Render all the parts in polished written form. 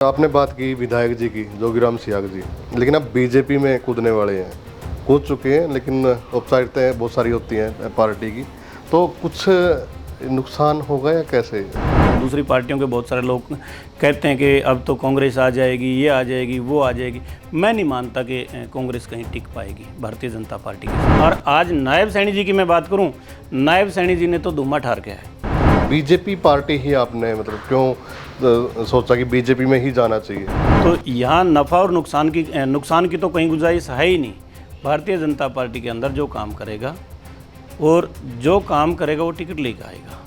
आपने बात की विधायक जी की, जोगीराम सियाग जी, लेकिन अब बीजेपी में कूदने वाले हैं, कूद चुके हैं, लेकिन औपचारिकताएं बहुत सारी होती हैं पार्टी की, तो कुछ नुकसान होगा या कैसे? दूसरी पार्टियों के बहुत सारे लोग कहते हैं कि अब तो कांग्रेस आ जाएगी, ये आ जाएगी, वो आ जाएगी। मैं नहीं मानता कि कांग्रेस कहीं टिक पाएगी भारतीय जनता पार्टी के साथ। और आज नायब सैनी जी की मैं बात करूं, नायब सैनी जी ने तो धुआं ठार किया है। बीजेपी पार्टी ही आपने मतलब क्यों सोचा कि बीजेपी में ही जाना चाहिए? तो यहाँ नफ़ा और नुकसान की तो कहीं गुंजाइश है ही नहीं। भारतीय जनता पार्टी के अंदर जो काम करेगा और जो काम करेगा वो टिकट लेकर आएगा,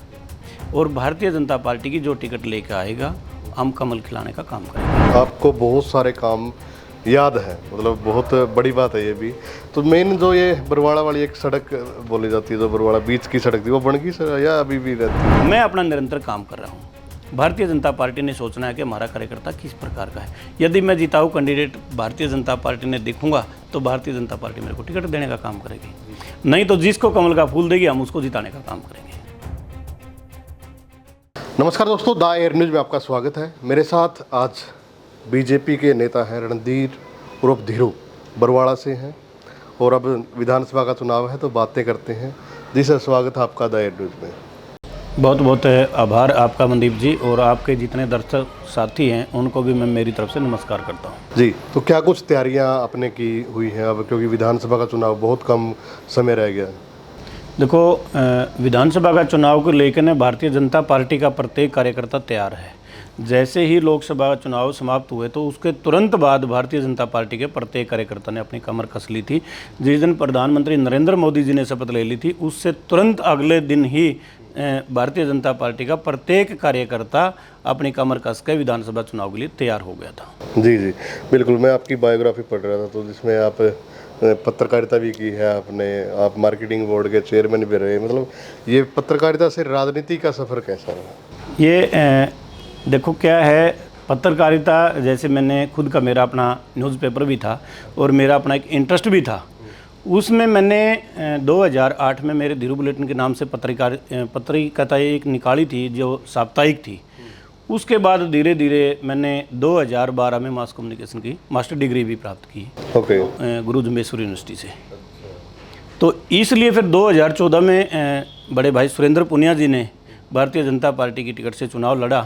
और भारतीय जनता पार्टी की जो टिकट लेकर आएगा हम कमल खिलाने का काम करेंगे। आपको बहुत सारे काम याद है, मतलब बहुत बड़ी बात है ये भी। तो मेन जो ये बरवाड़ा वाली एक सड़क बोली जाती है, जो बरवाड़ा बीच की सड़क थी, वो बन गई सर या अभी भी रहती है? मैं अपना निरंतर काम कर रहा हूँ। भारतीय जनता पार्टी ने सोचना है कि हमारा कार्यकर्ता किस प्रकार का है। यदि मैं जिताऊ कैंडिडेट भारतीय जनता पार्टी ने दिखूंगा तो भारतीय जनता पार्टी मेरे को टिकट देने का काम करेगी, नहीं तो जिसको कमल का फूल देगी हम उसको जिताने का काम करेंगे। नमस्कार दोस्तों, द एयर न्यूज़ में आपका स्वागत है। मेरे साथ आज बीजेपी के नेता हैं रणधीर उर्फ धीरू, बरवाड़ा से हैं, और अब विधानसभा का चुनाव है तो बातें करते हैं। जी सर, स्वागत है आपका द एयर न्यूज़ में। बहुत बहुत आभार आपका मनदीप जी, और आपके जितने दर्शक साथी हैं उनको भी मैं मेरी तरफ से नमस्कार करता हूं। जी, तो क्या कुछ तैयारियां आपने की हुई हैं अब, क्योंकि विधानसभा का चुनाव बहुत कम समय रह गया है? देखो, विधानसभा का चुनाव को लेकर ने भारतीय जनता पार्टी का प्रत्येक कार्यकर्ता तैयार है। जैसे ही लोकसभा चुनाव समाप्त हुए तो उसके तुरंत बाद भारतीय जनता पार्टी के प्रत्येक कार्यकर्ता ने अपनी कमर कस ली थी। जिस दिन प्रधानमंत्री नरेंद्र मोदी जी ने शपथ ले ली थी, उससे तुरंत अगले दिन ही भारतीय जनता पार्टी का प्रत्येक कार्यकर्ता अपनी कमर कस के विधानसभा चुनाव के लिए तैयार हो गया था। जी जी बिल्कुल। मैं आपकी बायोग्राफी पढ़ रहा था, तो जिसमें आप पत्रकारिता भी की है आपने, आप मार्केटिंग बोर्ड के चेयरमैन भी रहे। मतलब ये पत्रकारिता से राजनीति का सफ़र कैसा रहा? ये देखो क्या है, पत्रकारिता जैसे मैंने खुद का मेरा अपना न्यूज़पेपर भी था और मेरा अपना एक इंटरेस्ट भी था। उसमें मैंने 2008 में मेरे धीरू बुलेटिन के नाम से पत्रिका एक निकाली थी जो साप्ताहिक थी। उसके बाद धीरे धीरे मैंने 2012 में मास कम्युनिकेशन की मास्टर डिग्री भी प्राप्त की, गुरु जम्बेश्वर यूनिवर्सिटी से। तो इसलिए फिर 2014 में बड़े भाई सुरेंद्र पुनिया जी ने भारतीय जनता पार्टी की टिकट से चुनाव लड़ा,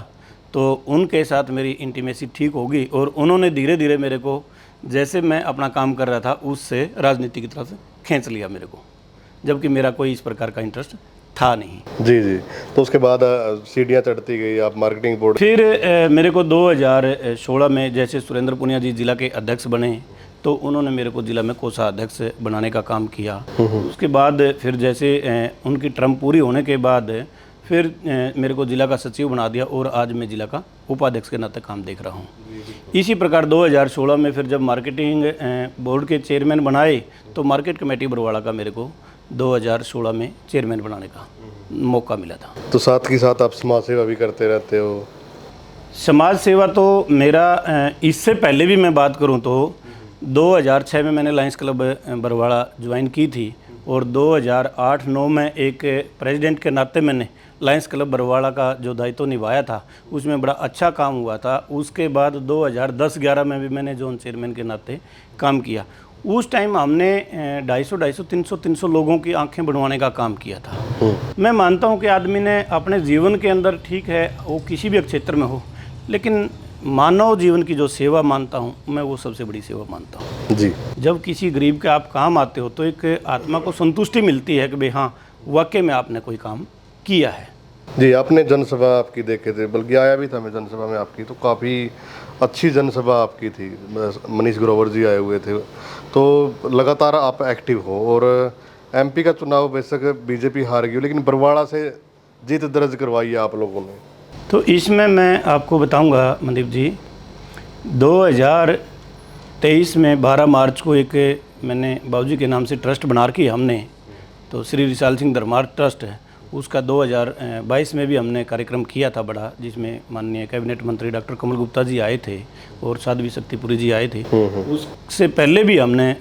तो उनके साथ मेरी इंटीमेसी ठीक हो गई और उन्होंने धीरे धीरे मेरे को, जैसे मैं अपना काम कर रहा था, उससे राजनीति की तरफ खींच लिया मेरे को, जबकि मेरा कोई इस प्रकार का इंटरेस्ट था नहीं। जी जी। तो उसके बाद सीढ़ियाँ चढ़ती गई, आप मार्केटिंग बोर्ड। फिर मेरे को 2016 में जैसे सुरेंद्र पुनिया जी जिला के अध्यक्ष बने, तो उन्होंने मेरे को जिला में कोषाध्यक्ष बनाने का काम किया। उसके बाद फिर जैसे उनकी टर्म पूरी होने के बाद फिर मेरे को जिला का सचिव बना दिया, और आज मैं जिला का उपाध्यक्ष के नाते काम देख रहा हूँ। इसी प्रकार 2016 में फिर जब मार्केटिंग बोर्ड के चेयरमैन बनाए, तो मार्केट कमेटी बरवाड़ा का मेरे को 2016 में चेयरमैन बनाने का मौका मिला था। तो साथ ही साथ आप समाज सेवा भी करते रहते हो? समाज सेवा तो मेरा इससे पहले भी मैं बात करूं तो 2006 में मैंने लायंस क्लब बरवाड़ा ज्वाइन की थी, और 2008-9 में एक प्रेसिडेंट के नाते मैंने लायंस क्लब बरवाड़ा का जो दायित्व निभाया था, उसमें बड़ा अच्छा काम हुआ था। उसके बाद 2010-11 में भी मैंने जोन चेयरमैन के नाते काम किया। उस टाइम हमने 250-300 लोगों की आंखें बनवाने का काम किया था। मैं मानता हूं कि आदमी ने अपने जीवन के अंदर, ठीक है वो किसी भी क्षेत्र में हो, लेकिन मानव जीवन की जो सेवा मानता हूं मैं, वो सबसे बड़ी सेवा मानता हूं। जी। जब किसी गरीब के आप काम आते हो तो एक आत्मा को संतुष्टि मिलती है कि भाई हाँ, वाकई में आपने कोई काम किया है। जी, आपने जनसभा आपकी देखे थे, बल्कि आया भी था मैं जनसभा में आपकी, तो काफ़ी अच्छी जनसभा आपकी थी। मनीष ग्रोवर जी आए हुए थे, तो लगातार आप एक्टिव हो। और एमपी का चुनाव बेशक बीजेपी हार गई, लेकिन बरवाड़ा से जीत दर्ज करवाई है आप लोगों ने। तो इसमें मैं आपको बताऊंगा मनदीप जी, 2023 में 12 मार्च को एक मैंने बाबूजी के नाम से ट्रस्ट बना रखी हमने, तो श्री विशाल सिंह धर्मार्थ ट्रस्ट है। उसका 2022 में भी हमने कार्यक्रम किया था बड़ा, जिसमें माननीय कैबिनेट मंत्री डॉक्टर कमल गुप्ता जी आए थे और साध्वी शक्तिपुरी जी आए थे। उससे पहले भी हमने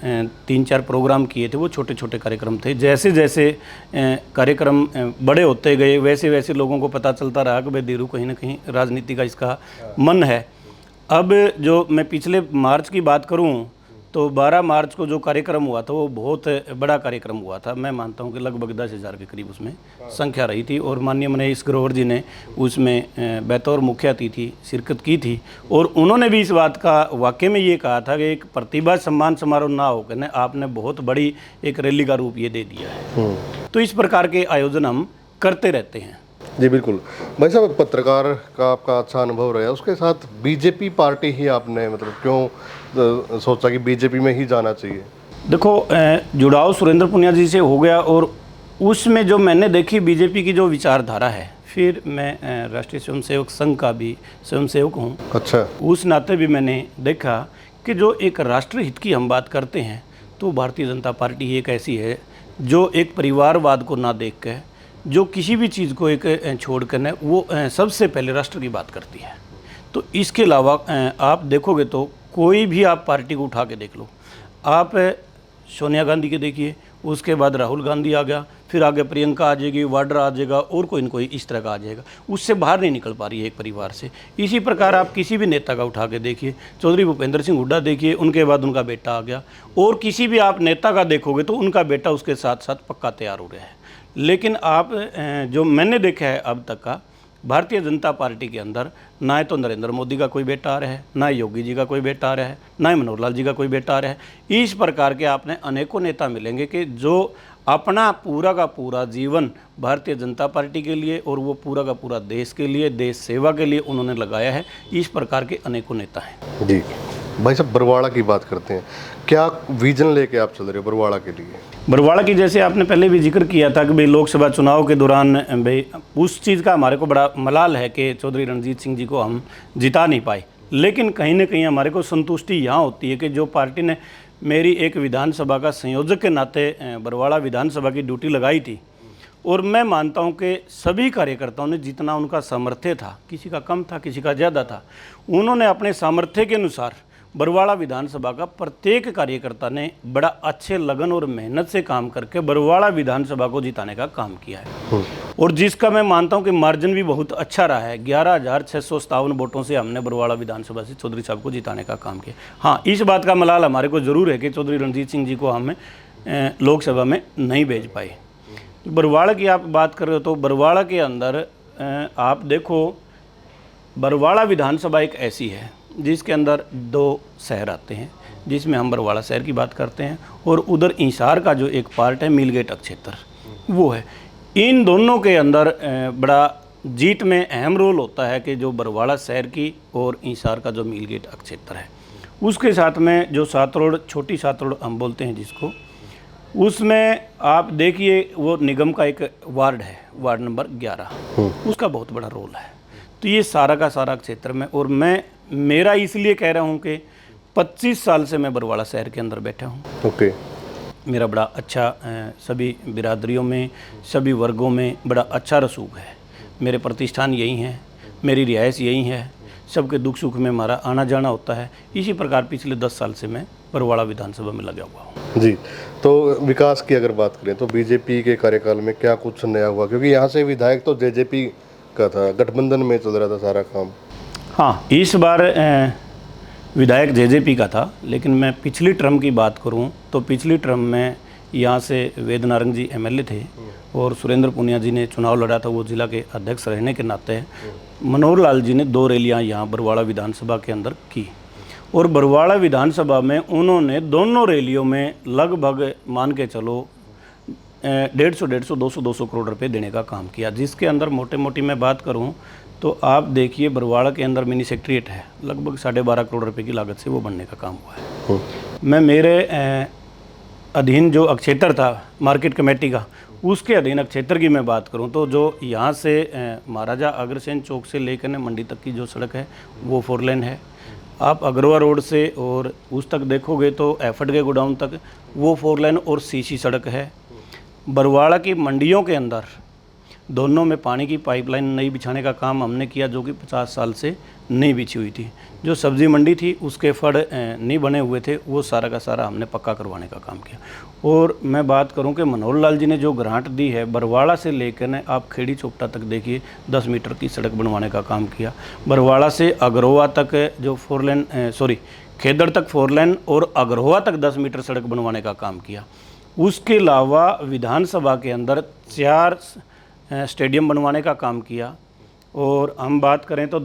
3-4 प्रोग्राम किए थे। वो छोटे छोटे कार्यक्रम थे। जैसे जैसे कार्यक्रम बड़े होते गए, वैसे वैसे लोगों को पता चलता रहा कि भाई धीरू कहीं ना कहीं राजनीति का इसका मन है। अब जो मैं पिछले मार्च की बात करूं तो 12 मार्च को जो कार्यक्रम हुआ था वो बहुत बड़ा कार्यक्रम हुआ था। मैं मानता हूं कि लगभग 10,000 के करीब उसमें संख्या रही थी और माननीय मनीष ग्रोवर जी ने उसमें बतौर मुख्य अतिथि शिरकत की थी और उन्होंने भी इस बात का वाकई में ये कहा था कि एक प्रतिभा सम्मान समारोह ना होकर ने आपने बहुत बड़ी एक रैली का रूप ये दे दिया है। तो इस प्रकार के आयोजन हम करते रहते हैं। जी बिल्कुल। भाई साहब, पत्रकार का आपका अच्छा अनुभव रहा, उसके साथ बीजेपी पार्टी ही आपने मतलब क्यों सोचा कि बीजेपी में ही जाना चाहिए? देखो, जुड़ाव सुरेंद्र पुनिया जी से हो गया और उसमें जो मैंने देखी बीजेपी की जो विचारधारा है, फिर मैं राष्ट्रीय स्वयंसेवक संघ का भी स्वयंसेवक हूँ। अच्छा। उस नाते भी मैंने देखा कि जो एक राष्ट्र हित की हम बात करते हैं तो भारतीय जनता पार्टी एक ऐसी है जो एक परिवारवाद को ना देख के, जो किसी भी चीज़ को एक छोड़ कर न वो सबसे पहले राष्ट्र की बात करती है। तो इसके अलावा आप देखोगे तो कोई भी आप पार्टी को उठा के देख लो, आप सोनिया गांधी के देखिए, उसके बाद राहुल गांधी आ गया, फिर आगे प्रियंका आ जाएगी, वाड्रा आ जाएगा और कोई न कोई इस तरह का आ जाएगा, उससे बाहर नहीं निकल पा रही है एक परिवार से। इसी प्रकार आप किसी भी नेता का उठा के देखिए, चौधरी भूपेंद्र सिंह हुड्डा देखिए, उनके बाद उनका बेटा आ गया, और किसी भी आप नेता का देखोगे तो उनका बेटा उसके साथ साथ पक्का तैयार हो रहा है। लेकिन आप जो मैंने देखा है अब तक का भारतीय जनता पार्टी के अंदर, ना तो नरेंद्र मोदी का कोई बेटा आ रहा है, ना योगी जी का कोई बेटा आ रहा है, ना मनोहर लाल जी का कोई बेटा आ रहा है। इस प्रकार के आपने अनेकों नेता मिलेंगे कि जो अपना पूरा का पूरा जीवन भारतीय जनता पार्टी के लिए और वो पूरा का पूरा देश के लिए, देश सेवा के लिए उन्होंने लगाया है। इस प्रकार के अनेकों नेता हैं। जी भाई साहब, बरवाड़ा की बात करते हैं, क्या विजन लेके आप चल रहे हो बरवाड़ा के लिए? बरवाड़ा की जैसे आपने पहले भी जिक्र किया था कि भाई लोकसभा चुनाव के दौरान भाई उस चीज़ का हमारे को बड़ा मलाल है कि चौधरी रणजीत सिंह जी को हम जिता नहीं पाए। लेकिन कहीं ना कहीं हमारे को संतुष्टि यहाँ होती है कि जो पार्टी ने मेरी एक विधानसभा का संयोजक के नाते बरवाड़ा विधानसभा की ड्यूटी लगाई थी, और मैं मानता हूँ कि सभी कार्यकर्ताओं ने जितना उनका सामर्थ्य था, किसी का कम था किसी का ज़्यादा था, उन्होंने अपने सामर्थ्य के अनुसार बरवाड़ा विधानसभा का प्रत्येक कार्यकर्ता ने बड़ा अच्छे लगन और मेहनत से काम करके बरवाड़ा विधानसभा को जिताने का काम किया है। और जिसका मैं मानता हूं कि मार्जिन भी बहुत अच्छा रहा है। 11,657 वोटों से हमने बरवाड़ा विधानसभा से चौधरी साहब को जिताने का काम किया। हाँ, इस बात का मलाल हमारे को ज़रूर है कि चौधरी रणजीत सिंह जी को हम लोकसभा में नहीं भेज पाए। बरवाड़ा की आप बात कर रहे हो तो बरवाड़ा के अंदर आप देखो, बरवाड़ा विधानसभा एक ऐसी है जिसके अंदर 2 शहर आते हैं, जिसमें हम बरवाड़ा शहर की बात करते हैं और उधर इंसार का जो एक पार्ट है मीलगेट क्षेत्र वो है। इन दोनों के अंदर बड़ा जीत में अहम रोल होता है कि जो बरवाड़ा शहर की और इंसार का जो मीलगेट क्षेत्र है, उसके साथ में जो सातरोड, छोटी सातरोड हम बोलते हैं जिसको, उसमें आप देखिए वो निगम का एक वार्ड है, वार्ड नंबर 11, उसका बहुत बड़ा रोल है। तो ये सारा का सारा क्षेत्र में, और मैं मेरा इसलिए कह रहा हूँ कि 25 साल से मैं बरवाड़ा शहर के अंदर बैठा हूँ। ओके। मेरा बड़ा अच्छा सभी बिरादरियों में, सभी वर्गों में बड़ा अच्छा रसूख है। मेरे प्रतिष्ठान यही हैं, मेरी रिहाइश यही है, सबके दुख सुख में हमारा आना जाना होता है। इसी प्रकार पिछले 10 साल से मैं बरवाड़ा विधानसभा में लगा हुआ हूँ। जी, तो विकास की अगर बात करें तो बीजेपी के कार्यकाल में क्या कुछ नया हुआ? क्योंकि यहाँ से विधायक तो जेजेपी का था, गठबंधन में चल रहा था सारा काम। हाँ, इस बार विधायक जेजेपी का था, लेकिन मैं पिछली टर्म की बात करूं तो पिछली टर्म में यहाँ से वेद नारंग जी एमएलए थे और सुरेंद्र पुनिया जी ने चुनाव लड़ा था, वो जिला के अध्यक्ष रहने के नाते मनोहर लाल जी ने 2 रैलियाँ यहाँ बरवाड़ा विधानसभा के अंदर की, और बरवाड़ा विधानसभा में उन्होंने दोनों रैलियों में लगभग मान के चलो 150, 200 करोड़ रुपए देने का काम किया, जिसके अंदर मोटे मोटी मैं बात करूं तो आप देखिए बरवाड़ा के अंदर मिनी सेक्रेटरीट है, लगभग 12.5 करोड़ रुपए की लागत से वो बनने का काम हुआ है। मैं मेरे अधीन जो क्षेत्र था मार्केट कमेटी का, उसके अधीन क्षेत्र की मैं बात करूं तो जो यहाँ से महाराजा अग्रसेन चौक से लेकर मंडी तक की जो सड़क है वो 4 लेन है। आप अग्रवा रोड से और उस तक देखोगे तो एफर्ट के गोडाउन तक वो 4 लेन और सीसी सड़क है। बरवाड़ा की मंडियों के अंदर दोनों में पानी की पाइपलाइन नई बिछाने का काम हमने किया, जो कि 50 साल से नहीं बिछी हुई थी। जो सब्ज़ी मंडी थी उसके फड़ नहीं बने हुए थे, वो सारा का सारा हमने पक्का करवाने का काम किया। और मैं बात करूं कि मनोहर लाल जी ने जो ग्रांट दी है, बरवाड़ा से लेकर न आप खेड़ी चोपटा तक देखिए 10 मीटर की सड़क बनवाने का काम किया। बरवाड़ा से अग्रोहा तक जो 4 लेन खेदड़ तक 4 लेन और अग्रोहा तक 10 मीटर सड़क बनवाने का काम किया। उसके अलावा विधानसभा के अंदर 4 स्टेडियम बनवाने का काम किया। और हम बात करें तो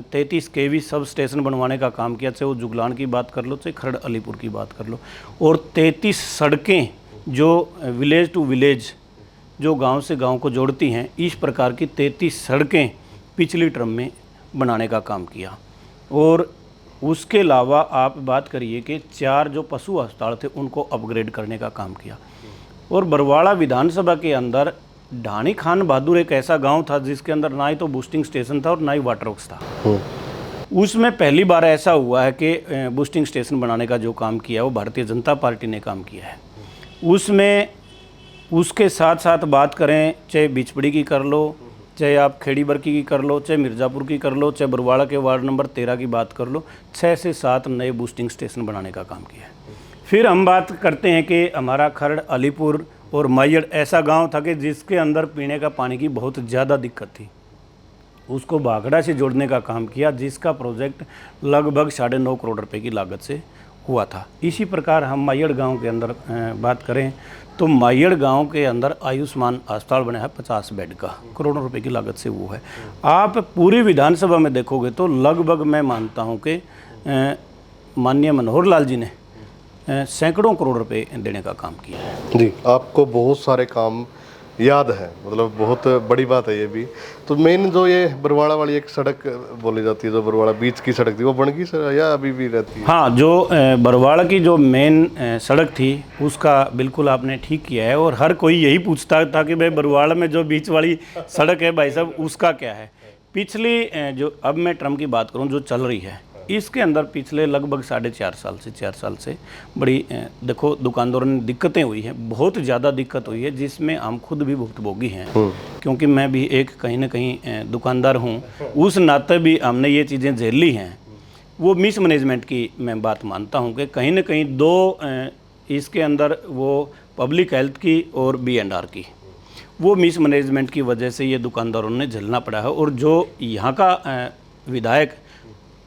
33 केवी सब स्टेशन बनवाने का काम किया, चाहे वो जुगलान की बात कर लो, चाहे खरड़ अलीपुर की बात कर लो। और 33 सड़कें जो विलेज टू विलेज, जो गांव से गांव को जोड़ती हैं, इस प्रकार की 33 सड़कें पिछली टर्म में बनाने का काम किया। और उसके अलावा आप बात करिए कि 4 जो पशु अस्पताल थे उनको अपग्रेड करने का काम किया। और बरवाड़ा विधानसभा के अंदर ढाणी खान बहादुर एक ऐसा गांव था जिसके अंदर ना ही तो बूस्टिंग स्टेशन था और ना ही वाटर वर्क्स था। उसमें पहली बार ऐसा हुआ है कि बूस्टिंग स्टेशन बनाने का जो काम किया वो भारतीय जनता पार्टी ने काम किया है। उसमें उसके साथ साथ बात करें, चाहे बिचपड़ी की कर लो, चाहे आप खेड़ी बरकी की कर लो, चाहे मिर्ज़ापुर की कर लो, चाहे बरवाड़ा के वार्ड नंबर 13 की बात कर लो, 6 से 7 नए बूस्टिंग स्टेशन बनाने का काम किया है। फिर हम बात करते हैं कि हमारा खरड़ अलीपुर और मायड़ ऐसा गांव था कि जिसके अंदर पीने का पानी की बहुत ज़्यादा दिक्कत थी। उसको भाखड़ा से जोड़ने का काम किया, जिसका प्रोजेक्ट लगभग 9.5 करोड़ रुपए की लागत से हुआ था। इसी प्रकार हम मायड़ गांव के अंदर बात करें तो मायड़ गांव के अंदर आयुष्मान अस्पताल बना है 50 बेड का, करोड़ों रुपए की लागत से वो है। आप पूरी विधानसभा में देखोगे तो लगभग मैं मानता हूं कि माननीय मनोहर लाल जी ने सैकड़ों करोड़ रुपए देने का काम किया है। जी, आपको बहुत सारे काम याद है, मतलब बहुत बड़ी बात है ये भी। तो मेन जो ये बरवाड़ा वाली एक सड़क बोली जाती है, जो बरवाड़ा बीच की सड़क थी, वो बन गई सर या अभी भी रहती है? हाँ, जो बरवाड़ा की जो मेन सड़क थी उसका बिल्कुल आपने ठीक किया है। और हर कोई यही पूछता था कि भाई बरवाड़ा में जो बीच वाली सड़क है भाई साहब उसका क्या है। पिछली जो अब मैं ट्रम की बात करूँ जो चल रही है, इसके अंदर पिछले लगभग 4.5 साल से 4 साल से बड़ी देखो दुकानदारों ने दिक्कतें हुई हैं, बहुत ज़्यादा दिक्कत हुई है, जिसमें हम खुद भी भुक्तभोगी हैं। क्योंकि मैं भी एक कहीं ना कहीं दुकानदार हूं, उस नाते भी हमने ये चीज़ें झेल ली हैं। वो मिस मैनेजमेंट की मैं बात मानता हूं कि कहीं ना कहीं दो इसके अंदर वो पब्लिक हेल्थ की और B&R की वो मिस मैनेजमेंट की वजह से ये दुकानदारों ने झेलना पड़ा है। और जो यहाँ का विधायक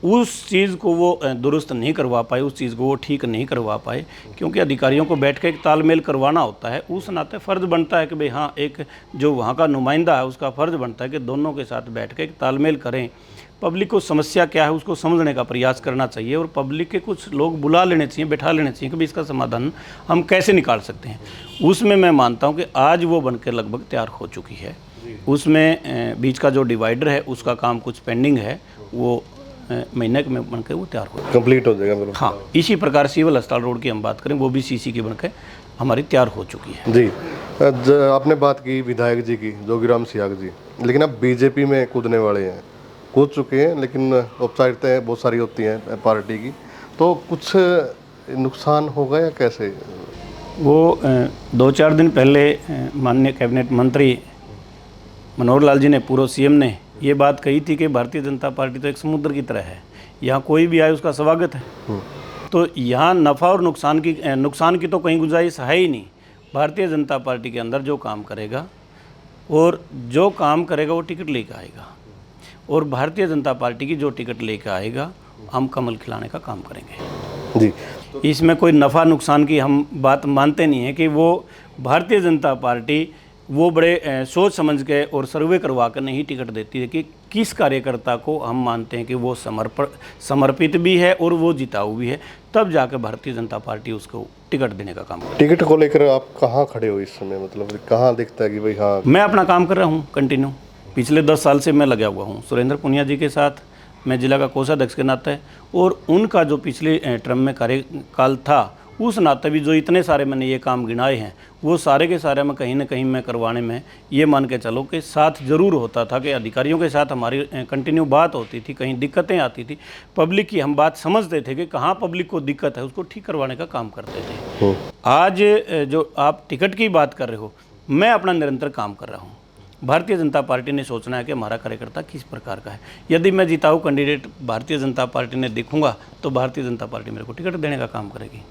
उस चीज़ को वो दुरुस्त नहीं करवा पाए, उस चीज़ को वो ठीक नहीं करवा पाए, क्योंकि अधिकारियों को बैठ के एक तालमेल करवाना होता है। उस नाते फ़र्ज़ बनता है कि भाई हाँ, एक जो वहाँ का नुमाइंदा है उसका फ़र्ज़ बनता है कि दोनों के साथ बैठ के एक तालमेल करें, पब्लिक को समस्या क्या है उसको समझने का प्रयास करना चाहिए और पब्लिक के कुछ लोग बुला लेने चाहिए, बैठा लेने चाहिए कि भाई इसका समाधान हम कैसे निकाल सकते हैं। उसमें मैं मानता हूँ कि आज वो बनकर लगभग तैयार हो चुकी है। उसमें बीच का जो डिवाइडर है उसका काम कुछ पेंडिंग है, वो महीने में बनकर वो तैयार हो कंप्लीट हो जाएगा मतलब। हाँ, इसी प्रकार सिविल अस्पताल रोड की हम बात करें, वो भी CC की बनकर हमारी तैयार हो चुकी है। जी, आपने बात की विधायक जी की, जोगीराम सियाग जी, लेकिन अब BJP में कूदने वाले हैं, कूद चुके हैं, लेकिन औपचारिकताएं बहुत सारी होती हैं पार्टी की, तो कुछ नुकसान होगा या कैसे? वो 2-4 दिन पहले माननीय कैबिनेट मंत्री मनोहर लाल जी ने, पूर्व CM ने ये बात कही थी कि भारतीय जनता पार्टी तो एक समुद्र की तरह है, यहाँ कोई भी आए उसका स्वागत है। तो यहाँ नफ़ा और नुकसान की तो कहीं गुंजाइश है ही नहीं। भारतीय जनता पार्टी के अंदर जो काम करेगा और जो काम करेगा वो टिकट लेकर आएगा, और भारतीय जनता पार्टी की जो टिकट लेकर आएगा हम कमल खिलाने का काम करेंगे जी। इसमें कोई नफ़ा नुकसान की हम बात मानते नहीं है कि वो भारतीय जनता पार्टी वो बड़े सोच समझ के और सर्वे करवा कर नहीं टिकट देती है कि किस कार्यकर्ता को हम मानते हैं कि वो समर्पित भी है और वो जिताऊ भी है, तब जाकर भारतीय जनता पार्टी उसको टिकट देने का काम करती है। टिकट को लेकर आप कहाँ खड़े हो इस समय, मतलब कहाँ दिखता है कि भाई हाँ? मैं अपना काम कर रहा हूँ कंटिन्यू, पिछले 10 साल से मैं लगा हुआ हूँ सुरेंद्र पुनिया जी के साथ, मैं जिला का कोषाध्यक्ष के नाते, और उनका जो पिछले टर्म में कार्यकाल था उस नाते भी जो इतने सारे मैंने ये काम गिनाए हैं वो सारे के सारे में कहीं ना कहीं मैं करवाने में ये मान के चलो कि साथ ज़रूर होता था कि अधिकारियों के साथ हमारी कंटिन्यू बात होती थी, कहीं दिक्कतें आती थी, पब्लिक की हम बात समझते थे कि कहाँ पब्लिक को दिक्कत है उसको ठीक करवाने का काम करते थे। आज जो आप टिकट की बात कर रहे हो, मैं अपना निरंतर काम कर रहा हूँ, भारतीय जनता पार्टी ने सोचना है कि हमारा कार्यकर्ता किस प्रकार का है। यदि मैं जिताऊ कैंडिडेट भारतीय जनता पार्टी ने दिखूंगा तो भारतीय जनता पार्टी मेरे को टिकट देने का काम करेगी,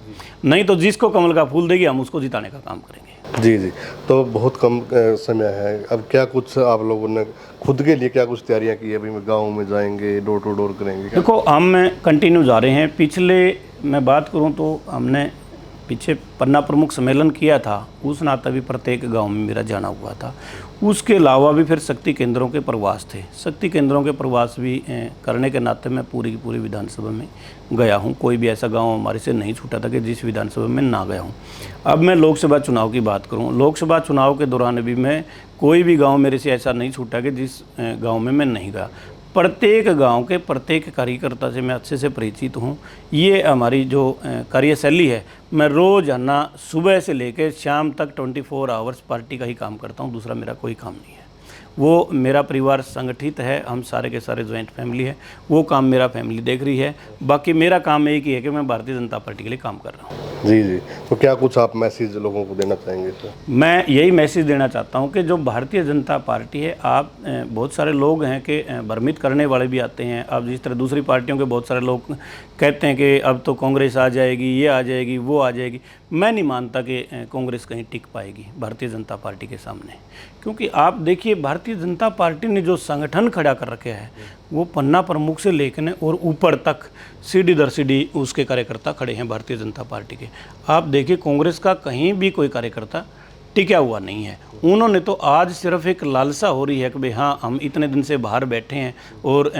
नहीं तो जिसको कमल का फूल देगी हम उसको जिताने का काम करेंगे। जी जी, तो बहुत कम समय है, अब क्या कुछ आप लोगों ने खुद के लिए क्या कुछ तैयारियां की है? अभी मैं गाँव में जाएंगे, डोर टू डोर करेंगे? देखो, हम कंटिन्यू जा रहे हैं। पिछले मैं बात करूं तो हमने पीछे पन्ना प्रमुख सम्मेलन किया था, उस नाते भी प्रत्येक गांव में मेरा जाना हुआ था। उसके अलावा भी फिर शक्ति केंद्रों के प्रवास थे। शक्ति केंद्रों के प्रवास भी करने के नाते मैं पूरी की पूरी विधानसभा में गया हूं। कोई भी ऐसा गांव हमारे से नहीं छूटा था कि जिस विधानसभा में ना गया हूं। अब मैं लोकसभा चुनाव की बात करूं, लोकसभा चुनाव के दौरान भी मैं कोई भी गाँव मेरे से ऐसा नहीं छूटा कि जिस गाँव में मैं नहीं गया। प्रत्येक गांव के प्रत्येक कार्यकर्ता से मैं अच्छे से परिचित हूं। ये हमारी जो कार्यशैली है, मैं रोज़ाना सुबह से लेकर शाम तक 24 आवर्स पार्टी का ही काम करता हूं, दूसरा मेरा कोई काम नहीं है। वो मेरा परिवार संगठित है, हम सारे के सारे जॉइंट फैमिली है, वो काम मेरा फैमिली देख रही है। बाकी मेरा काम एक ही है कि मैं भारतीय जनता पार्टी के लिए काम कर रहा हूँ। जी जी, तो क्या कुछ आप मैसेज लोगों को देना चाहेंगे सर? मैं यही मैसेज देना चाहता हूं कि जो भारतीय जनता पार्टी है, आप बहुत सारे लोग हैं कि भ्रमित करने वाले भी आते हैं। अब जिस तरह दूसरी पार्टियों के बहुत सारे लोग कहते हैं कि अब तो कांग्रेस आ जाएगी, ये आ जाएगी, वो आ जाएगी। मैं नहीं मानता कि कांग्रेस कहीं टिक पाएगी भारतीय जनता पार्टी के सामने, क्योंकि आप देखिए भारतीय जनता पार्टी ने जो संगठन खड़ा कर रखे है, वो पन्ना प्रमुख से लेकर और ऊपर तक सीढ़ी दर सीढ़ी उसके कार्यकर्ता खड़े हैं भारतीय जनता पार्टी के। आप देखिए कांग्रेस का कहीं भी कोई कार्यकर्ता टिका हुआ नहीं है। उन्होंने तो आज सिर्फ एक लालसा हो रही है कि भाई हाँ, हम इतने दिन से बाहर बैठे हैं और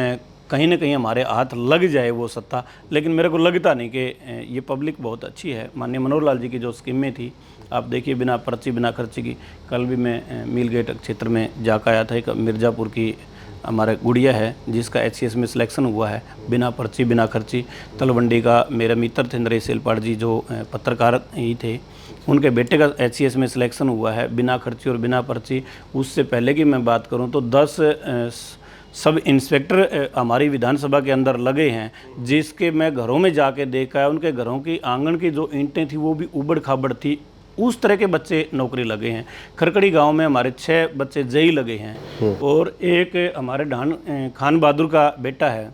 कहीं ना कहीं हमारे हाथ लग जाए वो सत्ता, लेकिन मेरे को लगता नहीं कि ये पब्लिक बहुत अच्छी है। माननीय मनोहर लाल जी की जो स्कीमें थी, आप देखिए बिना पर्ची बिना खर्ची की। कल भी मैं मिल गेट क्षेत्र में जाकर आया था। एक मिर्ज़ापुर की हमारा गुड़िया है जिसका HCS में सिलेक्शन हुआ है बिना पर्ची बिना खर्ची। तलवंडी का मेरा मित्र थे नरेश सेलपाड़ जी, जो पत्रकार ही थे, उनके बेटे का HCS में सिलेक्शन हुआ है बिना खर्ची और बिना पर्ची। उससे पहले की मैं बात करूं तो 10 सब इंस्पेक्टर हमारी विधानसभा के अंदर लगे हैं, जिसके मैं घरों में जाके देखा है। उनके घरों की आंगन की जो ईंटें थी वो भी उबड़ खाबड़ थी। उस तरह के बच्चे नौकरी लगे हैं। खरकड़ी गांव में हमारे 6 बच्चे जेई लगे हैं और एक हमारे खान बहादुर का बेटा है,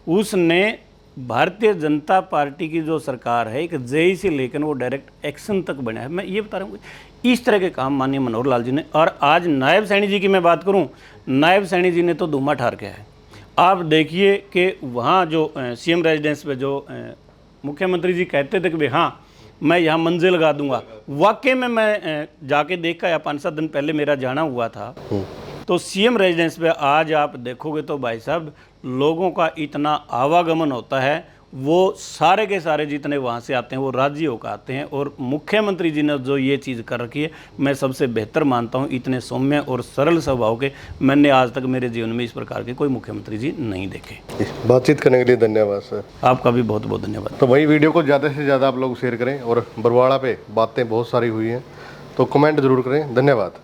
उसने भारतीय जनता पार्टी की जो सरकार है एक जेई से लेकर वो डायरेक्ट एक्शन तक बना है। मैं ये बता रहा हूँ इस तरह के काम माननीय मनोहर लाल जी ने। और आज नायब सैनी जी की मैं बात करूँ, नायब सैनी जी ने तो धुआं ठार किया है। आप देखिए कि वहाँ जो CM रेजिडेंस पे जो मुख्यमंत्री जी कहते थे कि भाई हाँ मैं यहाँ मंजिल लगा दूंगा, वाकई में मैं जाके देखा या 5-7 दिन पहले मेरा जाना हुआ था। तो CM रेजिडेंस पे आज आप देखोगे तो भाई साहब लोगों का इतना आवागमन होता है, वो सारे के सारे जितने वहाँ से आते हैं वो राज्य होकर आते हैं। और मुख्यमंत्री जी ने जो ये चीज़ कर रखी है मैं सबसे बेहतर मानता हूँ। इतने सौम्य और सरल स्वभाव के मैंने आज तक मेरे जीवन में इस प्रकार के कोई मुख्यमंत्री जी नहीं देखे। बातचीत करने के लिए धन्यवाद सर। आपका भी बहुत बहुत धन्यवाद। तो वही वीडियो को ज़्यादा से ज़्यादा आप लोग शेयर करें और बरवाड़ा पे बातें बहुत सारी हुई हैं तो कमेंट ज़रूर करें। धन्यवाद।